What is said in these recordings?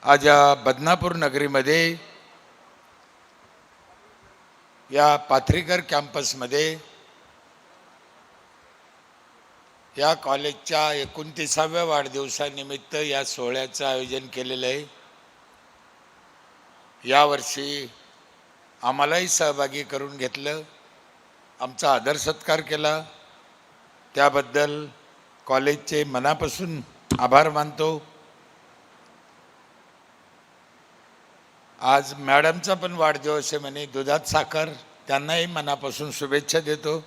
आज या बदनापूर नगरीमध्ये या पाथरीकर कॅम्पसमध्ये या कॉलेजच्या 29व्या वाढदिवसानिमित्त या सोहळ्याचं आयोजन केलेलं आहे। यावर्षी आम्हालाही सहभागी करून घेतलं, आमचा आदर सत्कार केला, त्याबद्दल कॉलेजचे मनापासून आभार मानतो। आज मॅडमचा पण वाढदिवस आहे म्हणे, दुधात साखर, त्यांनाही मनापासून शुभेच्छा देतो।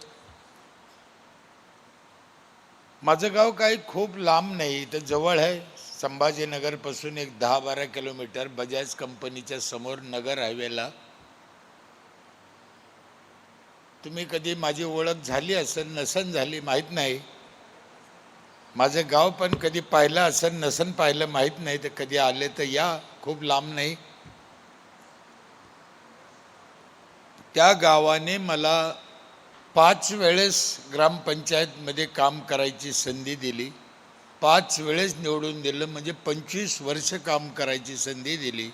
माझं गाव काही खूप लांब नाही, तर जवळ आहे। संभाजीनगरपासून एक 10-12 किलोमीटर बजाज कंपनीच्या समोर नगर हायवेला। तुम्ही कधी माझी ओळख झाली असेल नसन झाली माहीत नाही, माझं गाव पण कधी पाहिलं असेल नसन पाहिलं माहीत नाही, तर कधी आले तर या, खूप लांब नाही। त्या गावाने मला 5 वेळेस ग्रामपंचायतमध्ये काम करायची संधी दिली, 5 वेळेस निवडून दिलं, म्हणजे 25 वर्ष काम करायची संधी दिली।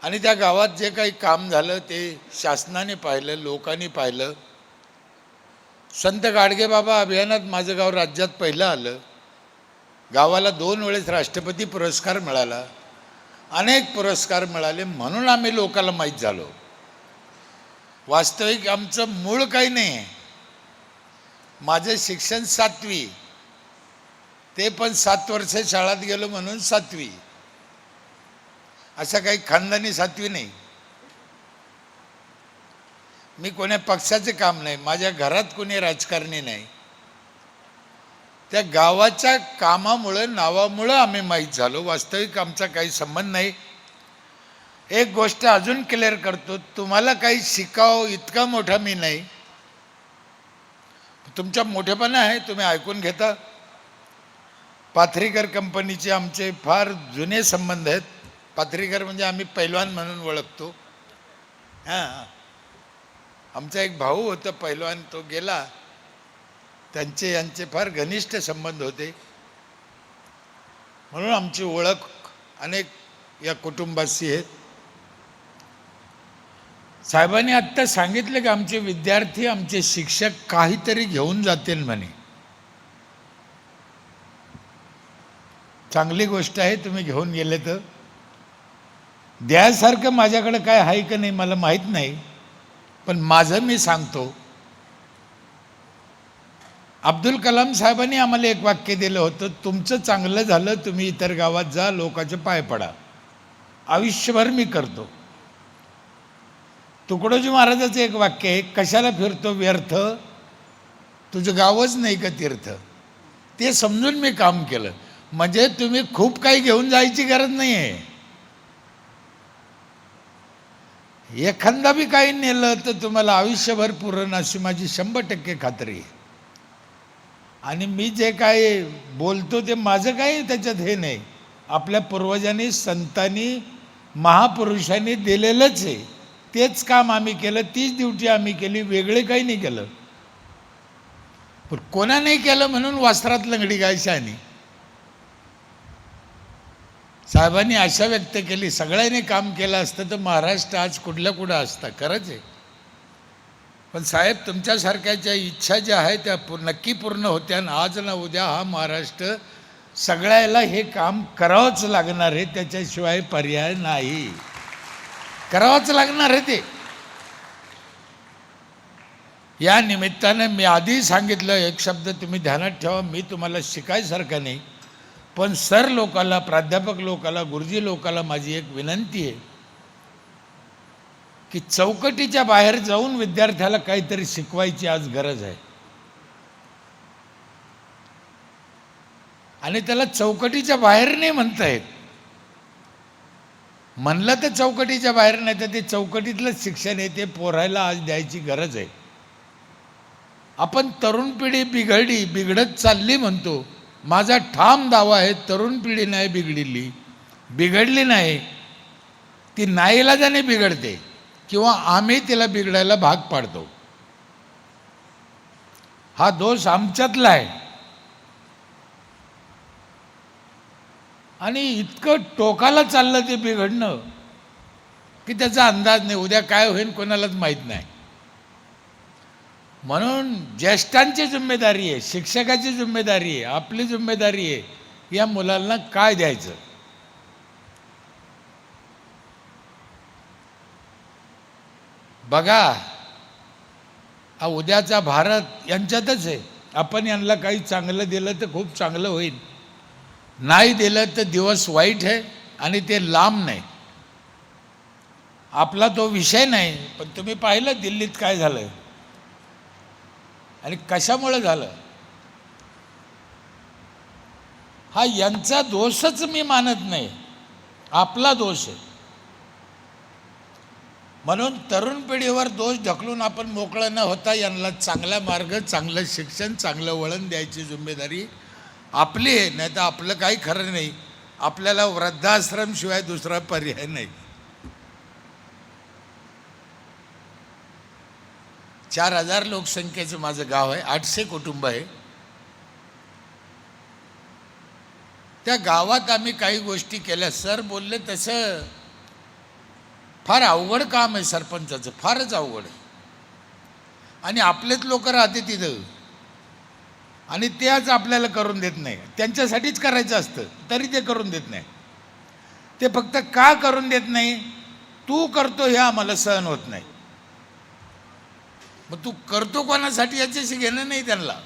आणि त्या गावात जे काही काम झालं ते शासनाने पाहिलं, लोकांनी पाहिलं। संत गाडगेबाबा अभियानात माझं गाव राज्यात पहिलं आलं, गावाला 2 वेळेस राष्ट्रपती पुरस्कार मिळाला, अनेक पुरस्कार मिळाले, म्हणून आम्ही लोकांना माहीत झालो। वास्तविक आमचं मूळ काही नाही आहे। माझं शिक्षण 7वी, ते पण 7 वर्ष शाळेत गेलो म्हणून 7वी, असं काही खानदानी 7वी नाही। मी कोण्या पक्षाचे काम नाही, माझ्या घरात कोणी राजकारणी नाही। त्या गावाच्या कामामुळं, नावामुळं आम्ही माहीत झालो, वास्तविक आमचा काही संबंध नाही। एक गोष्ट अजून क्लिअर करतो, तुम्हाला काही शिकावं इतका मोठा मी नाही, तुमचा मोठेपणा आहे, तुम्ही ऐकून घेता। पाथरीकर कंपनीचे आमचे फार जुने संबंध आहेत। पाथरीकर म्हणजे आम्ही पैलवान म्हणून ओळखतो। हां, आमचा एक भाऊ होता पैलवान, तो गेला, त्यांचे यांचे फार घनिष्ठ संबंध होते, म्हणून आमची ओळख अनेक या कुटुंबाशी आहे। साहेबांनी आत्ता सांगितलं की आमचे विद्यार्थी, आमचे शिक्षक काहीतरी घेऊन जातील म्हणे। चांगली गोष्ट आहे, तुम्ही घेऊन गेले तर। द्यासारखं माझ्याकडे काय आहे का नाही मला माहीत नाही, पण माझं मी सांगतो। अब्दुल कलाम साहेबांनी आम्हाला एक वाक्य दिलं होतं, तुमचं चांगलं झालं, तुम्ही इतर गावात जा, लोकांचे पाय पडा। आयुष्यभर मी करतो। तुकडोजी महाराजाचं एक वाक्य आहे, कशाला फिरतो व्यर्थ, तुझं गावच नाही का तीर्थ। ते समजून मी काम केलं। म्हणजे तुम्ही खूप काही घेऊन जायची गरज नाही आहे, एखादा बी काही नेलं तर तुम्हाला आयुष्यभर पुरण, अशी माझी 100% खात्री आहे। आणि मी जे काय बोलतो ते माझं काही त्याच्यात हे नाही, आपल्या पूर्वजांनी, संतांनी, महापुरुषांनी दिलेलंच आहे, तेच काम आम्ही केलं, तीच ड्युटी आम्ही केली, वेगळे काही नाही केलं। पण कोणा नाही केलं म्हणून वस्त्रात लंगडी गायशानी। साहेबांनी आशा व्यक्त केली, सगळ्यांनी काम केलं असतं तर महाराष्ट्र आज कुठल्या कुठं असता, खरंच आहे। पण साहेब, तुमच्यासारख्याच्या इच्छा ज्या आहेत त्या नक्की पूर्ण होत्या, आणि आज ना उद्या हा महाराष्ट्र सगळ्याला हे काम करावंच लागणार आहे, त्याच्याशिवाय पर्याय नाही, करावंच लागणार आहे ते। या निमित्तानं मी आधी सांगितलं, एक शब्द तुम्ही ध्यानात ठेवा, मी तुम्हाला शिकायसारखं नाही, पण सर लोकाला, प्राध्यापक लोकाला, गुरुजी लोकाला माझी एक विनंती आहे की चौकटीच्या बाहेर जाऊन विद्यार्थ्याला काहीतरी शिकवायची आज गरज आहे। आणि त्याला चौकटीच्या बाहेर नाही म्हणता येत, म्हणलं तर चौकटीच्या बाहेर नाही, तर ते चौकटीतलंच शिक्षण आहे, ते पोरायला आज द्यायची गरज आहे। आपण तरुण पिढी बिघडत चालली म्हणतो, माझा ठाम दावा आहे, तरुण पिढी नाही बिघडली नाही, ती नाईलाजाने बिघडते, किंवा आम्ही तिला बिघडायला भाग पाडतो। हा दोष आमच्यातला आहे। आणि इतकं टोकाला चाललं ते बिघडणं की त्याचा अंदाज नाही, उद्या काय होईल कोणालाच माहीत नाही. म्हणून ज्येष्ठांची जिम्मेदारी आहे, शिक्षकाची जिम्मेदारी आहे, आपली जिम्मेदारी आहे या मुलांना काय द्यायचं. बघा, हा उद्याचा भारत यांच्यातच आहे. आपण यांना काही चांगलं दिलं तर खूप चांगलं होईल, नाही दिलं तर दिवस वाईट आहे आणि ते लांब नाही. आपला तो विषय नाही, पण तुम्ही पाहिलं दिल्लीत काय झालं आणि कशामुळे झालं. हा यांचा दोषच मी मानत नाही, आपला दोष आहे. म्हणून तरुण पिढीवर दोष ढकलून आपण मोकळं न होता यांना चांगला मार्ग, चांगलं शिक्षण, चांगलं वळण द्यायची जिम्मेदारी आपली आहे. नाही तर आपलं काही खरं नाही. आपल्याला वृद्धाश्रम शिवाय दुसरा पर्याय नाही. 4000 लोकसंख्येचं माझं गाव आहे, 800 कुटुंब आहे. त्या गावात आम्ही काही गोष्टी केल्या. सर बोलले तसं फार अवघड काम आहे सरपंचाचं, फारच अवघड आहे. आणि आपलेच लोक राहते तिथं आणि तेच आपल्याला करून देत नाही. त्यांच्यासाठीच करायचं असतं तरी ते करून देत नाही. ते फक्त का करून देत नाही, तू करतो हे आम्हाला सहन होत नाही. मग तू करतो कोणासाठी याच्याशी घेणं नाही त्यांना.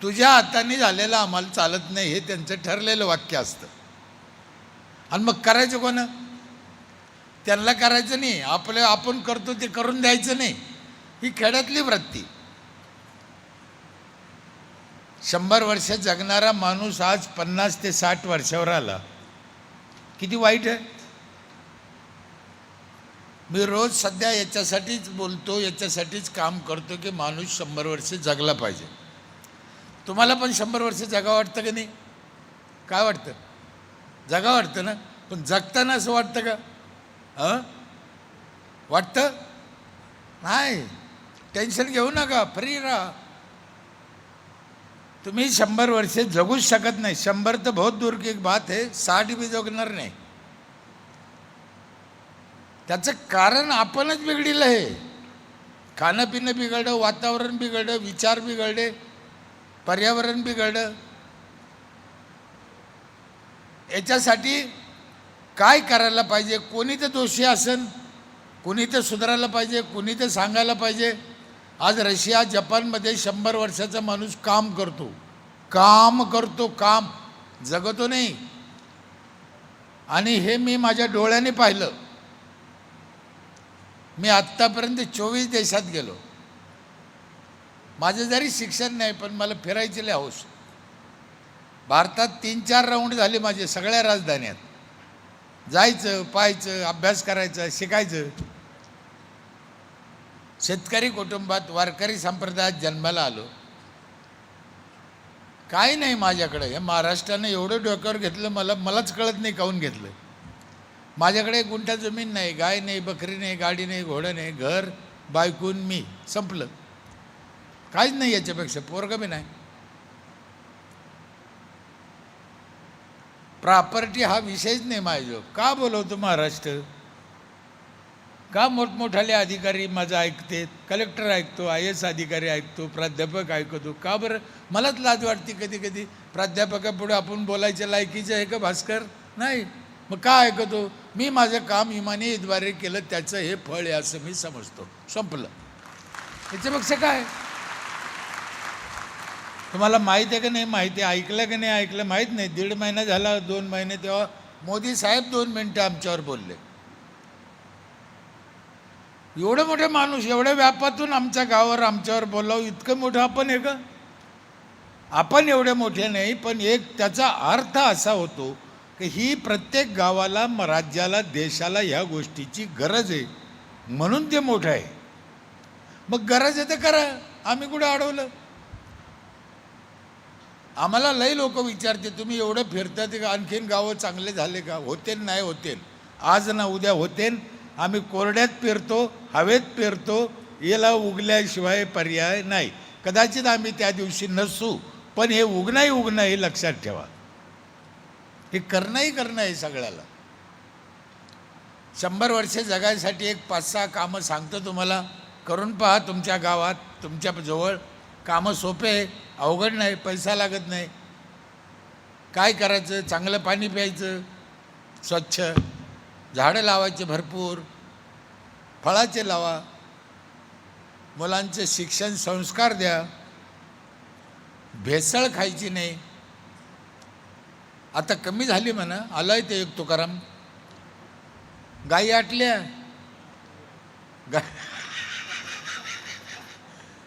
तुझ्या हाताने झालेलं आम्हाला चालत नाही हे त्यांचं ठरलेलं वाक्य असतं. आणि मग करायचं कोण, त्यांना करायचं नाही, आपलं आपण करतो ते करून द्यायचं नाही. ही खेड्यातली वृत्ती. 100 वर्ष जगणारा माणूस आज 50 ते 60 वर्षावर आला, किती वाईट आहे. मी रोज सध्या याच्यासाठीच बोलतो, याच्यासाठीच काम करतो की माणूस 100 वर्ष जगला पाहिजे. तुम्हाला पण 100 वर्ष जगावं वाटतं की नाही? काय वाटतं? जगावं वाटतं ना. पण जगताना असं वाटतं का? वाटतं नाही. टेन्शन घेऊ नका, फ्री राहा. तुम्ही 100 वर्षे जगूच शकत नाही. 100 तर बहुत दूर की बात है, 60 भी जगणार नाही. त्याचं कारण आपणच बिघडलं आहे. खाणं पिणं बिघडलं, वातावरण बिघडलं, विचार बिघडले, पर्यावरण बिघडलं. याच्यासाठी काय करायला पाहिजे? कोणी तर दोषी असेल, कोणी तर सुधारायला पाहिजे, कोणी तर सांगायला पाहिजे. आज रशिया जपानमध्ये 100 वर्षाचा माणूस काम करतो, काम जगतो नाही. आणि हे मी माझ्या डोळ्याने पाहिलं. मी आत्तापर्यंत 24 देशात गेलो. माझं जरी शिक्षण नाही पण मला फिरायची लय हौस. भारतात 3-4 राऊंड झाले माझे, सगळ्या राजधान्यात जायचं, पाहायचं, अभ्यास करायचं, शिकायचं. शेतकरी कुटुंबात वारकरी संप्रदायात जन्माला आलो. काही नाही माझ्याकडे. हे महाराष्ट्रानं एवढं डोक्यावर घेतलं, मलाच कळत नाही काहून घेतलं. माझ्याकडे 1 गुंठा जमीन नाही, गाय नाही, बकरी नाही, गाडी नाही, घोडं नाही, घर, बायकून मी, संपलं. काहीच नाही याच्यापेक्षा. पोरगं बी नाही. प्रॉपर्टी हा विषयच नाही माझ्याजवळ. का बोलवतो महाराष्ट्र? का मोठमोठाले अधिकारी माझं ऐकते, कलेक्टर ऐकतो, IAS अधिकारी ऐकतो, प्राध्यापक ऐकतो? का बरं? मलाच लाज वाटते कधी कधी. प्राध्यापकापुढे आपण बोलायच्या लायकीचे आहे का भास्कर? नाही. मग का ऐकतो? मी माझं काम इमानीद्वारे केलं, त्याचं हे फळ आहे असं मी समजतो. संपलं. याच्यापेक्षा काय? तुम्हाला माहीत आहे का नाही माहिती? ऐकलं का नाही ऐकलं माहीत नाही. 1.5 महिना झाला, 2 महिने, तेव्हा मोदी साहेब 2 मिनटं आमच्यावर बोलले. एवढं मोठे माणूस एवढ्या व्यापातून आमच्या गावावर आमच्यावर बोलावं, इतकं मोठं आपण आहे का? आपण एवढे मोठे नाही. पण एक त्याचा अर्थ असा होतो की ही प्रत्येक गावाला, राज्याला, देशाला ह्या गोष्टीची गरज आहे, म्हणून ते मोठं आहे. मग गरज आहे तर करा, आम्ही कुठं अडवलं? आम्हाला लई लोक विचारते, तुम्ही एवढं फिरतात का, आणखीन गावं चांगले झाले का? होते नाही होते, आज ना उद्या होते. आम्ही कोरड्यात पेरतो, हवेत पेरतो, याला उगल्याशिवाय पर्याय नाही. कदाचित आम्ही त्या दिवशी नसू, पण हे उगणं हे लक्षात ठेवा. हे करणंही करणं आहे सगळ्याला. 100 वर्षे जगायसाठी एक 5-6 कामं सांगतो तुम्हाला, करून पहा. तुमच्या गावात, तुमच्या जवळ कामं सोपे आहे, अवघड नाही, पैसा लागत नाही. काय करायचं? चांगलं पाणी प्यायचं स्वच्छ, झाडं लावायचे भरपूर, फळाचे लावा, मुलांचे शिक्षण संस्कार द्या, भेसळ खायची नाही. आता कमी झाली म्हणा, आलाय ते एक तुकाराम, गाई आटल्या.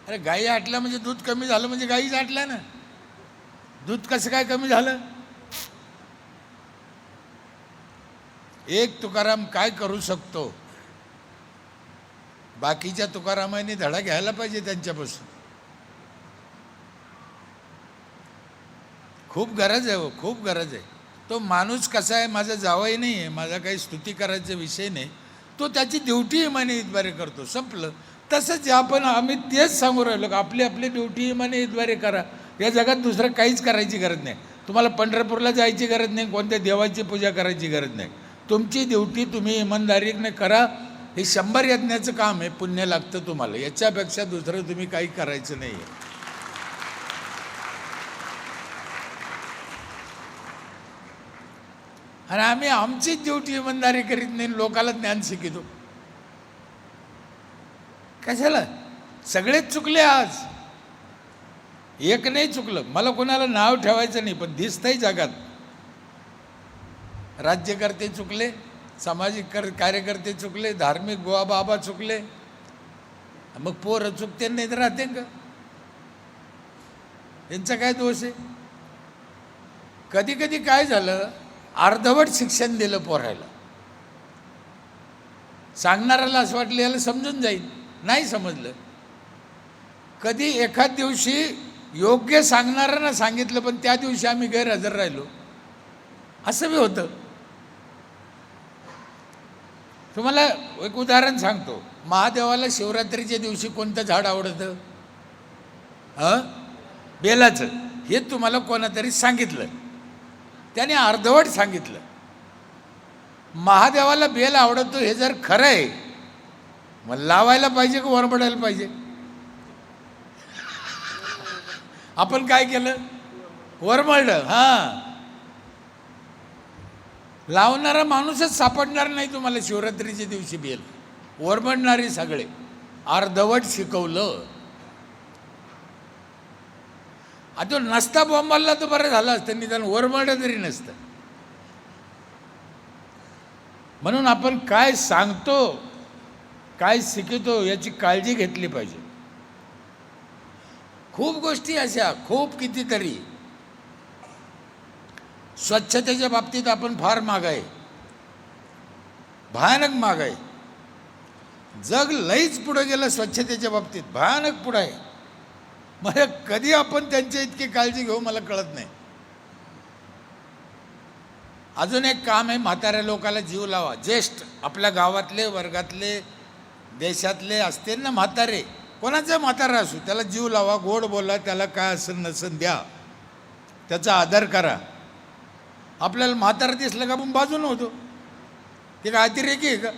अरे गाई आटल्या म्हणजे दूध कमी झालं म्हणजे गाईच आटल्या ना. दूध कसं काय कमी झालं? एक तुकाराम काय करू शकतो? बाकीच्या तुकारामांनी धडा घ्यायला पाहिजे त्यांच्यापासून. खूप गरज आहे, खूप गरज आहे. तो माणूस कसा आहे, माझा जावई नाही आहे, माझा काही स्तुती करायचा विषय नाही, तो त्याची ड्युटी इमाने इतबारे करतो, संपलं. तसंच आम्ही तेच सांगू राहिलो की आपली आपली ड्युटी इमाने इतबारे करा. या जगात दुसरं काहीच करायची गरज नाही. तुम्हाला पंढरपूरला जायची गरज नाही, कोणत्या देवाची पूजा करायची गरज नाही. तुमची ड्युटी तुम्ही इमानदारीने करा. हे 100 यज्ञाचं काम आहे, पुण्य लागतं तुम्हाला. याच्यापेक्षा दुसरं तुम्ही काही करायचं नाही आहे. आणि आम्ही आमचीच ड्युटी इमानदारी करीत नाही, लोकाला ज्ञान शिकितो. कशाला? सगळेच चुकले आज, एक नाही चुकलं. मला कोणाला नाव ठेवायचं नाही, पण दिसतंय जगात. राज्यकर्ते चुकले, सामाजिक कार्यकर्ते चुकले, धार्मिक बुवा बाबा चुकले, मग पोरं चुकते नाही तर राहते का? यांचा काय दोष आहे? कधी कधी काय झालं, अर्धवट शिक्षण दिलं पोरायला. सांगणाऱ्याला असं वाटलं याला समजून जाईल, नाही समजलं. कधी एखाद दिवशी योग्य सांगणाऱ्यांना सांगितलं, पण त्या दिवशी आम्ही गैरहजर राहिलो, असं बी होतं. तुम्हाला एक उदाहरण सांगतो. महादेवाला शिवरात्रीच्या दिवशी कोणतं झाड आवडतं? बेलाचं. हे तुम्हाला कोणातरी सांगितलं, त्याने अर्धवट सांगितलं. महादेवाला बेल आवडतो हे जर खरं आहे, मग लावायला पाहिजे का वरबडायला पाहिजे? आपण काय केलं? वरमळलं. लावणारा माणूसच सापडणार नाही तुम्हाला शिवरात्रीच्या दिवशी बेल. वरमळणारे सगळे. अर्धवट शिकवलं. आता नसता बॉम्बाला तर बरं झालं असतं, निदान वरमळलं तरी नसतं. म्हणून आपण काय सांगतो, काय शिकवतो याची काळजी घेतली पाहिजे. खूप गोष्टी अशा, खूप कितीतरी. स्वच्छतेच्या बाबतीत आपण फार माग आहे, भयानक माग आहे. जग लईच पुढे गेलं स्वच्छतेच्या बाबतीत, भयानक पुढे आहे. मला कधी आपण त्यांची इतकी काळजी घेऊ मला कळत नाही. अजून एक काम आहे, म्हाताऱ्या लोकाला जीव लावा. ज्येष्ठ आपल्या गावातले, वर्गातले, देशातले असते ना म्हातारे, कोणाचा म्हातारा असू, त्याला जीव लावा, गोड बोला, त्याला काय असेल नसेल द्या, त्याचा आदर करा. आपल्याला म्हातारा दिसलं का आपण बाजून होतो, ते काय अतिरेकी आहे का?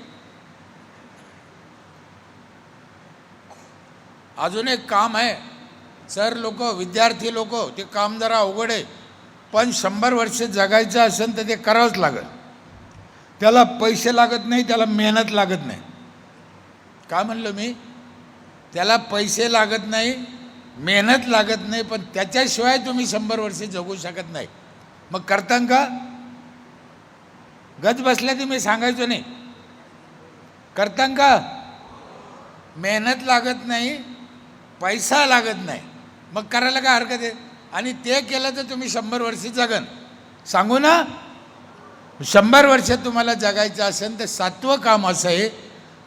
अजून एक काम आहे, सर लोक, विद्यार्थी लोक, ते काम जरा अवघड आहे, पण 100 वर्ष जगायचं असेल तर ते करावंच लागेल. त्याला पैसे लागत नाही, त्याला मेहनत लागत नाही. काय म्हणलं मी? त्याला पैसे लागत नाही, मेहनत लागत नाही, पण त्याच्याशिवाय तुम्ही 100 वर्ष जगू शकत नाही. मग करता का? गज बसल्या ती मी सांगायचो नाही. करता का? मेहनत लागत नाही, पैसा लागत नाही, मग करायला काय हरकत आहे? आणि ते केलं तर तुम्ही 100 वर्ष जगन. सांगू ना, 100 वर्ष तुम्हाला जगायचं असेल तर 7वं काम असं आहे,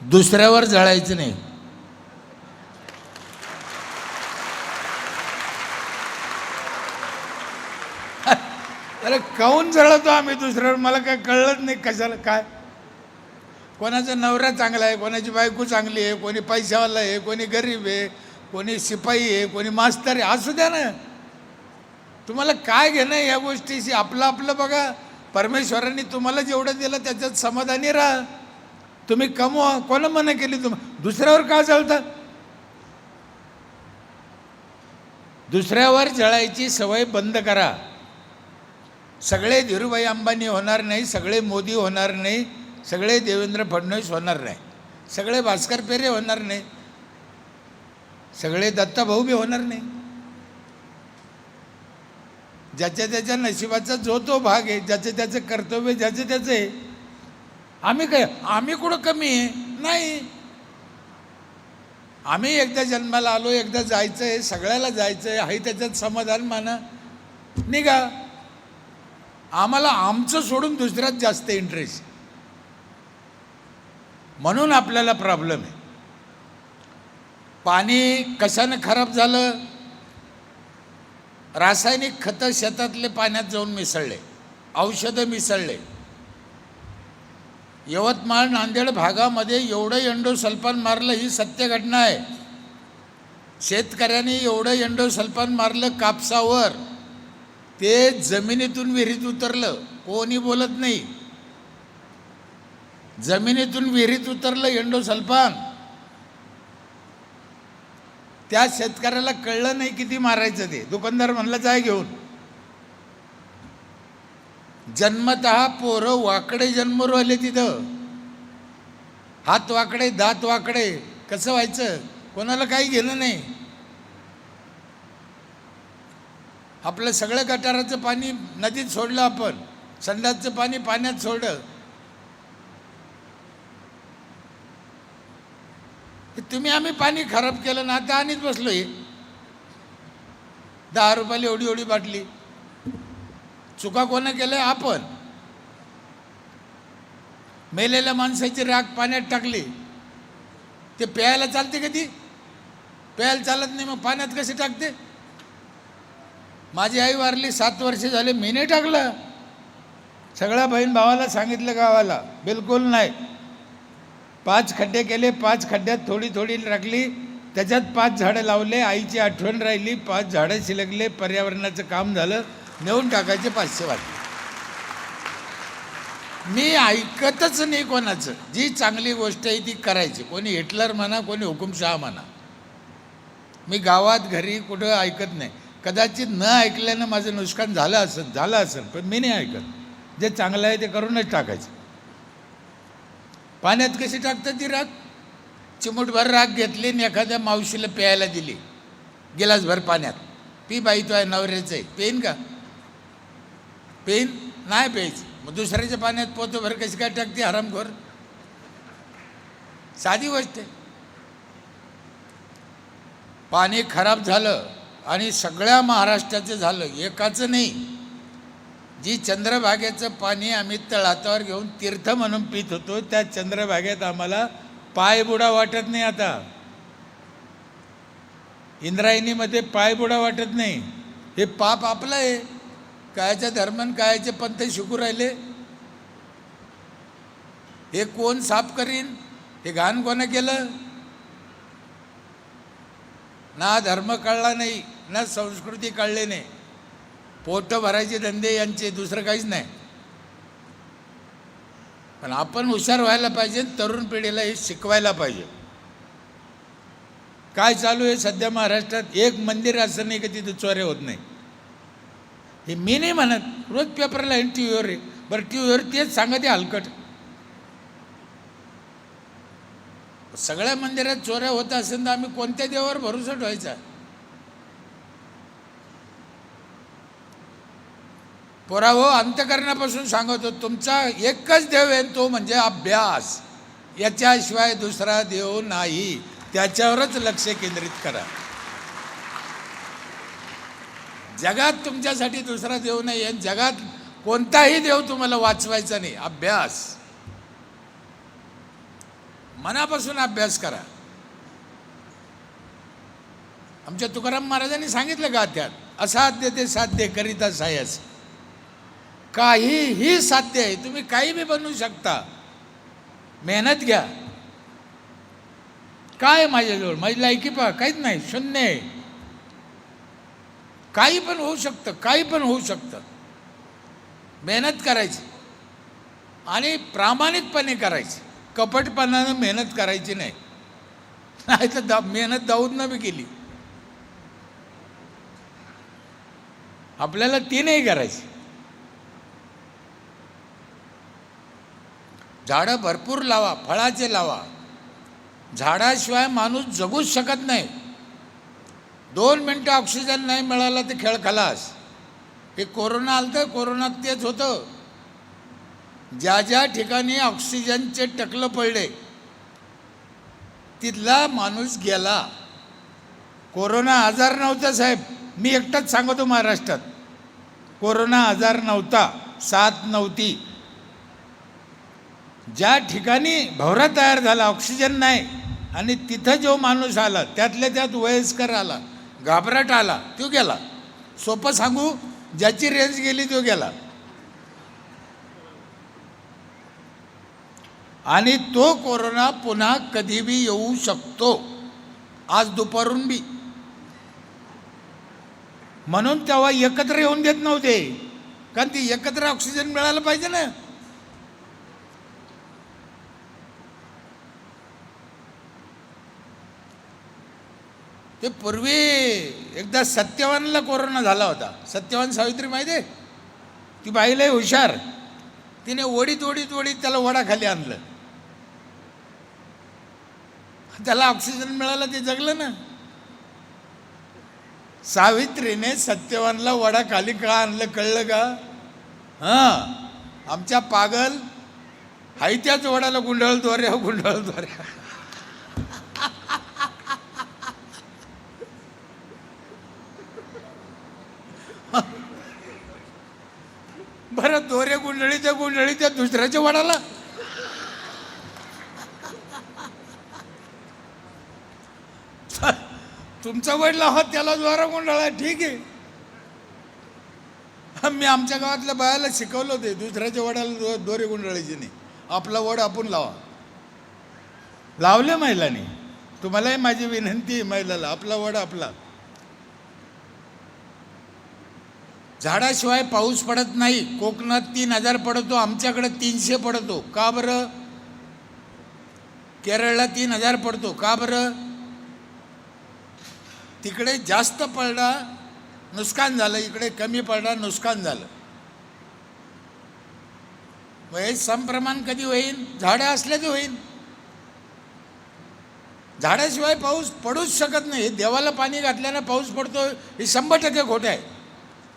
दुसऱ्यावर जळायचं नाही. अरे काहून जळतो आम्ही दुसऱ्यावर? मला काय कळलंच नाही कशाला काय. कोणाचा नवरा चांगला आहे, कोणाची बायको चांगली आहे, कोणी पैशावाला आहे, कोणी गरीब आहे, कोणी शिपाई आहे, कोणी मास्तर आहे, असू द्या ना. तुम्हाला काय घेणं या गोष्टीशी? आपलं आपलं बघा. परमेश्वरांनी तुम्हाला जेवढं दिलं त्याच्यात समाधानी राहा. तुम्ही कमवा. कोणा मना केली? दुसऱ्यावर का जळता? दुसऱ्यावर जळायची सवय बंद करा. सगळे धीरूभाई अंबानी होणार नाही, सगळे मोदी होणार नाही, सगळे देवेंद्र फडणवीस होणार नाही, सगळे भास्कर पेरे होणार नाही, सगळे दत्ताभाऊ बी होणार नाही. ज्याच्या त्याच्या नशिबाचा जो तो भाग आहे, ज्याचं त्याचं कर्तव्य ज्याचं त्याचं आहे. आम्ही कुठं कमी आहे? नाही. आम्ही एकदा जन्माला आलो, एकदा जायचं आहे, सगळ्याला जायचं आहे त्याच्यात समाधान माना, निघा. आम्हाला आमचं सोडून दुसऱ्यात जास्त इंटरेस्ट, म्हणून आपल्याला प्रॉब्लेम आहे. पाणी कशानं खराब झालं? रासायनिक खतं शेतातले पाण्यात जाऊन मिसळले, औषधं मिसळले. यवतमाळ नांदेड भागामध्ये एवढं एंडोसल्फान मारलं, ही सत्य घटना आहे. शेतकऱ्यांनी एवढं एंडोसल्फान मारलं कापसावर, ते जमिनीतून विहिरीत उतरलं. कोणी बोलत नाही. जमिनीतून विहिरीत उतरलं एंडोसल्फान. त्या शेतकऱ्याला कळलं नाही किती मारायचं ते. दुकानदार म्हणला जाय घेऊन. जन्मतः पोरं वाकडे जन्मून राहिले तिथं. हात वाकडे, दात वाकडे. कसं व्हायचं? कोणाला काही घेणं नाही. आपलं सगळं गटाराचं पाणी नदीत सोडलं, आपण संडासचं पाणी पाण्यात सोडलं. तुम्ही आम्ही पाणी खराब केलं ना, आता आणीच बसलोय. 10 रुपयाला एवढी एवढी बाटली. चुका कोणा केलं? आपण. मेलेल्या माणसाची राख पाण्यात टाकली. ते प्यायला चालते का? ती प्यायला चालत नाही, मग पाण्यात कशी टाकते? माझी आई वारली 7 वर्ष झाले, मी नाही टाकलं. सगळ्या बहीण भावाला सांगितलं गावाला, बिलकुल नाही. 5 खड्डे केले, 5 खड्ड्यात थोडी थोडी टाकली, त्याच्यात 5 झाडं लावले. आईची आठवण राहिली, 5 झाडं शिलकले, पर्यावरणाचं काम झालं. नेऊन टाकायचे 500 वाटले. मी ऐकतच नाही कोणाचं. जी चांगली गोष्ट आहे ती करायची. कोणी हिटलर म्हणा, कोणी हुकुमशहा म्हणा. मी गावात घरी कुठं ऐकत नाही. कदाचित न ऐकल्यानं माझं नुकसान झालं असेल, पण मी नाही ऐकत. जे चांगलं आहे ते करूनच टाकायचं. पाण्यात कशी टाकतात ती राख? चिमूटभर राख घेतली आणि एखाद्या मावशीला प्यायला दिली, गिलासभर पाण्यात. पी बाई, तो आहे नवऱ्याचं आहे, पेन का? पेन नाही प्यायचं. मग दुसऱ्याच्या पाण्यात पोतभर कशी काय टाकते हरामखोर? साधी गोष्ट आहे. पाणी खराब झालं आणि सगळ्या महाराष्ट्राचं झालं, एकाचं नाही. जी चंद्रभागेचं पाणी आम्ही तळहातावर घेऊन तीर्थ म्हणून पित होतो, त्या चंद्रभागेत आम्हाला पायबुडा वाटत नाही. आता इंद्रायणीमध्ये पायबुडा वाटत नाही. हे पाप आपलं आहे. कायच्या धर्मन कायचे पंथ शिकू राहिले. हे कोण साफ करीन? हे घाण कोणा केलं? ना धर्म कळला नाही, ना संस्कृती कळले नाही. पोट भरायचे धंदे यांचे, दुसरं काहीच नाही. पण आपण हुशार व्हायला पाहिजे. तरुण पिढीला हे शिकवायला पाहिजे. काय चालू आहे सध्या महाराष्ट्रात? एक मंदिर असं नाही की तिथे चोऱ्या होत नाही. हे मी नाही म्हणत. रोज पेपरला आहे, टी व्हीवर आहे. बरं, टी व्हीवर तेच सांगा ते हलकट. सगळ्या मंदिरात चोऱ्या होत असेल तर आम्ही कोणत्या देवावर भरोसा ठेवायचा? पोरावो, अंतकरणापासून सांगतो, तुमचा एकच देव आहे, तो म्हणजे अभ्यास. याच्याशिवाय दुसरा देव नाही. त्याच्यावरच लक्ष केंद्रित करा. जगात तुमच्यासाठी दुसरा देव नाही आहे. जगात कोणताही देव तुम्हाला वाचवायचा नाही. अभ्यास, मनापासून अभ्यास करा. आमच्या तुकाराम महाराजांनी सांगितलं गाथ्यात, असाध्य ते साध्य करिता सायस. काहीही साध्य आहे. तुम्ही काही बी बनवू शकता. मेहनत घ्या. काय माझ्याजवळ? माझी लायकी पहा, काहीच नाही, शून्य आहे. काही पण होऊ शकतं, काही पण होऊ शकतं. मेहनत करायची आणि प्रामाणिकपणे करायची, कपटपणानं मेहनत करायची नाही. नाही तर मेहनत दाऊदनं बी केली. आपल्याला ती नाही करायची. झाडं भरपूर लावा, फळाचे लावा. झाडाशिवाय माणूस जगूच शकत नाही. 2 मिनटं ऑक्सिजन नाही मिळाला तर खेळ खलास. हे कोरोना आलं तर कोरोनात तेच होतं. ज्या ज्या ठिकाणी ऑक्सिजनचे टकलं पडले तिथला माणूस गेला. कोरोना आजार नव्हता साहेब, मी एकटाच सांगतो महाराष्ट्रात. कोरोना आजार नव्हता, साथ नव्हती. ज्या ठिकाणी भवरा तयार झाला, ऑक्सिजन नाही, आणि तिथं जो माणूस आला त्यातल्या त्यात वयस्कर आला, घाबरट आला, तो गेला. सोपं सांगू, ज्याची रेंज गेली तो गेला. आणि तो कोरोना पुन्हा कधी बी येऊ शकतो, आज दुपारून बी. म्हणून तेव्हा एकत्र येऊन देत नव्हते, कारण ती एकत्र ऑक्सिजन मिळालं पाहिजे ना. ते पूर्वी एकदा सत्यवानला कोरोना झाला होता. सत्यवान सावित्री माहिती आहे? ती बाईला हुशार, तिने ओढीत ओढीत ओढीत त्याला वडाखाली आणलं, त्याला ऑक्सिजन मिळाला, ते जगलं ना. सावित्रीने सत्यवानला वडाखाली का आणलं कळलं का? हां, आमच्या पागल हाय त्याच वडाला गुंडाळद्वारे गुंडाळद्वारे. बरं, दोरे गुंडळीच्या दुसऱ्याच्या वडाला. तुमचा वडील आहात त्याला द्वारा गुंडाळा, ठीक आहे. मी आमच्या गावातल्या बायाला शिकवलं होते, दुसऱ्याच्या वडाला दोरे गुंडाळायचे नाही, आपला वड आपण लावा. लावले महिलांनी. तुम्हालाही माझी विनंती आहे महिलाला, आपला वड आपला. झाडाशिवाय पाऊस पडत नाही. कोकणात 3000 पडतो, आमच्याकडे 300 पडतो. का बरं? केरळला 3000 पडतो. का बरं? तिकडे जास्त पडला नुकसान झालं, इकडे कमी पडला नुकसान झालं. मग हे समप्रमाण कधी होईल? झाडं असल्याचं होईल. झाडाशिवाय पाऊस पडूच शकत नाही. देवाला पाणी घातल्यानं पाऊस पडतो हे 100% खोटं आहे.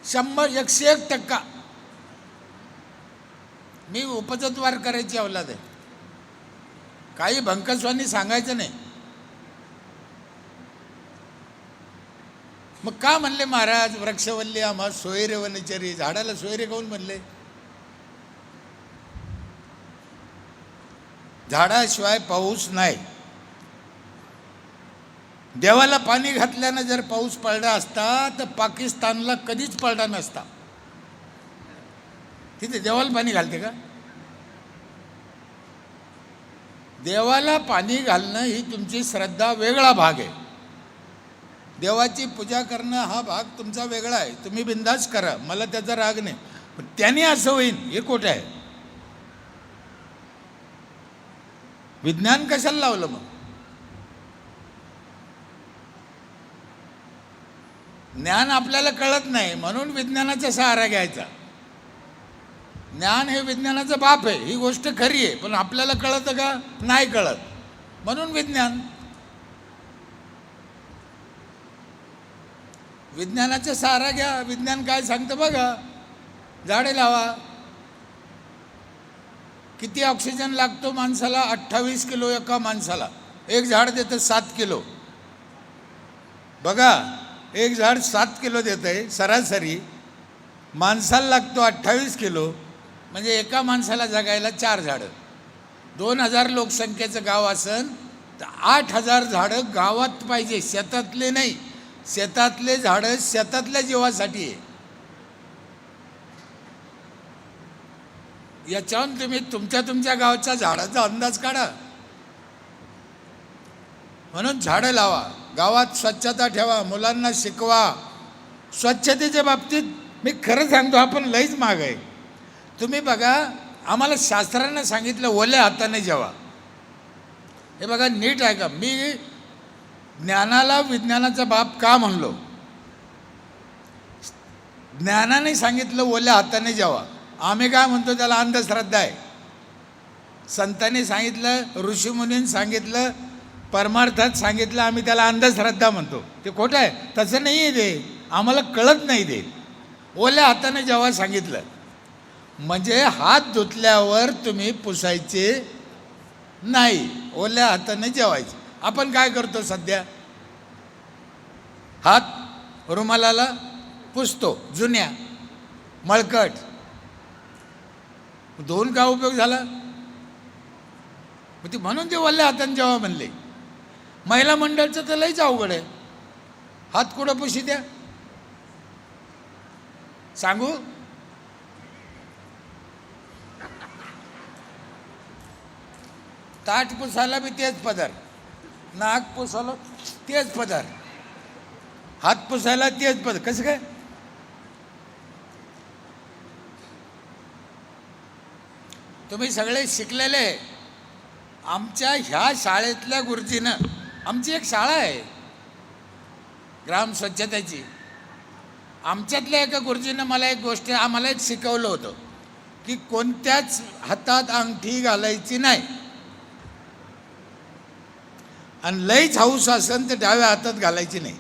101% मी उपजद्वार करायची अवलाद आहे, काही भंकसवानी सांगायचं नाही. मग का म्हणले महाराज वृक्षवल्ली आम्हा सोयरे वनचरी? झाडाला सोयरे काऊन म्हणले? झाडाशिवाय पाऊस नाही. देवाला पाणी घातल्यानं जर पाऊस पडला असता तर पाकिस्तानला कधीच पडला नसता. तिथे देवाला पाणी घालते का? देवाला पाणी घालणं ही तुमची श्रद्धा वेगळा भाग आहे. देवाची पूजा करणं हा भाग तुमचा वेगळा आहे. तुम्ही बिंदास करा, मला त्याचा राग नाही. पण त्याने असं होईल हे खोटं आहे. विज्ञान कशाला लावलं मग? ज्ञान आपल्याला कळत नाही म्हणून विज्ञानाचा सहारा घ्यायचा. ज्ञान हे विज्ञानाचं बाप आहे, ही गोष्ट खरी आहे, पण आपल्याला कळतं का? नाही कळत, म्हणून विज्ञान. विज्ञानाचा सहारा घ्या. विज्ञान काय सांगतं बघा. झाडे लावा. किती ऑक्सिजन लागतो माणसाला? 28 किलो एका माणसाला. एक झाड देतं 7 किलो. बघा, एक झाड 7 किलो देत आहे सरासरी. माणसाला लागतो 28 किलो, म्हणजे एका माणसाला जगायला 4 झाडं. 2000 लोकसंख्येचं गाव असेल तर 8000 झाडं गावात पाहिजे, शेतातले नाही. शेतातले झाडं शेतातल्या जीवासाठी आहे. याच्याहून तुम्ही तुमच्या गावच्या झाडाचा अंदाज काढा. म्हणून झाडं लावा, गावात स्वच्छता ठेवा, मुलांना शिकवा. स्वच्छतेच्या बाबतीत मी खरं सांगतो, आपण लईच माग आहे. तुम्ही बघा, आम्हाला शास्त्रानं सांगितलं ओल्या हाताने जेवा. हे बघा नीट आहे का, मी ज्ञानाला विज्ञानाचा बाप का म्हणलो? ज्ञानाने सांगितलं ओल्या हाताने जेवा, आम्ही काय म्हणतो त्याला अंधश्रद्धा आहे. संतांनी सांगितलं, ऋषीमुनींनी सांगितलं, परमार्थात सांगितलं, आम्ही त्याला अंधश्रद्धा म्हणतो. ते खोटं आहे, तसं नाही आहे ते, आम्हाला कळत नाही ते. ओल्या हाताने जेव्हा सांगितलं म्हणजे हात धुतल्यावर तुम्ही पुसायचे नाही, ओल्या हाताने जेवायचे. आपण काय करतो सध्या? हात रुमालाला पुसतो, जुन्या मळकट. धुवून काय उपयोग झाला? ती म्हणून ते ओल्या हाताने जेव्हा म्हणले. महिला मंडळचं तर लईच अवघड आहे. हात कुठं पुशी द्या सांगू? ताट पुसायला बी तेच पदार, नाक पुसायला तेच पदार, हात पुसायला तेच पदार. कसं काय? तुम्ही सगळे शिकलेले. आमच्या ह्या शाळेतल्या गुरुजीनं, आमची एक शाळा आहे ग्राम स्वच्छतेची, आमच्यातल्या एका गुरुजीनं मला एक गोष्ट आम्हाला एक शिकवलं होतं की कोणत्याच हातात अंगठी घालायची नाही, आणि लईच हौस असेल तर डाव्या हातात घालायची नाही.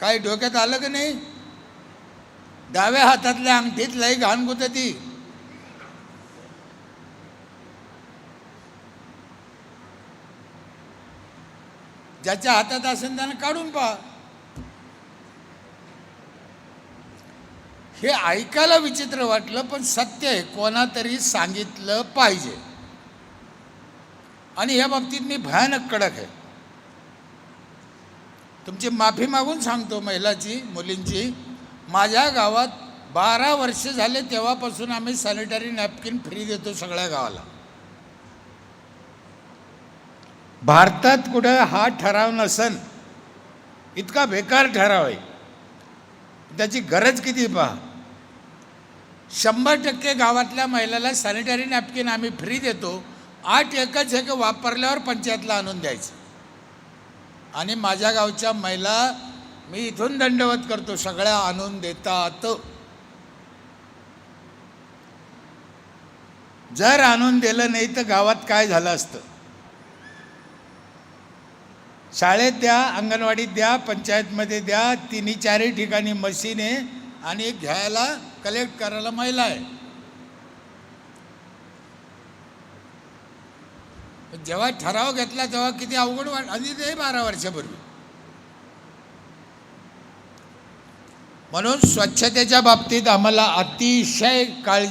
काय डोक्यात आलं की नाही? डाव्या हातातल्या अंगठीत लई घाण गुतती. ज्याच्या हातात असेल त्यानं काढून पहा. हे ऐकायला विचित्र वाटलं, पण सत्य आहे. कोणातरी सांगितलं पाहिजे. आणि या बाबतीत मी भयानक कडक आहे. तुमची माफी मागून सांगतो महिलाची, मुलींची. माझ्या गावात 12 वर्ष झाले तेव्हापासून आम्ही सॅनिटरी नॅपकिन फ्री देतो सगळ्या गावाला. भारतात कुठं हा ठराव नसन, इतका बेकार ठराव आहे. त्याची गरज किती पहा. 100% गावातल्या महिलाला सॅनिटरी नॅपकिन आम्ही फ्री देतो. 8 एकच आहे की वापरल्यावर पंचायतला आणून द्यायचं. आणि माझ्या गावच्या महिला मी इथून दंडवत करतो, सगळ्या आणून देतात. जर आणून दिलं नाही तर गावात काय झालं असतं? शाळेत द्या, अंगणवाडीत द्या, पंचायतमध्ये द्या, 3-4 ठिकाणी मशीन आहे आणि घ्यायला कलेक्ट करायला महिला आहे. जेव्हा ठराव घेतला तेव्हा किती अवघड आधी ते 12 वर्षापूर्वी. म्हणून स्वच्छतेच्या बाबतीत आम्हाला अतिशय काळजी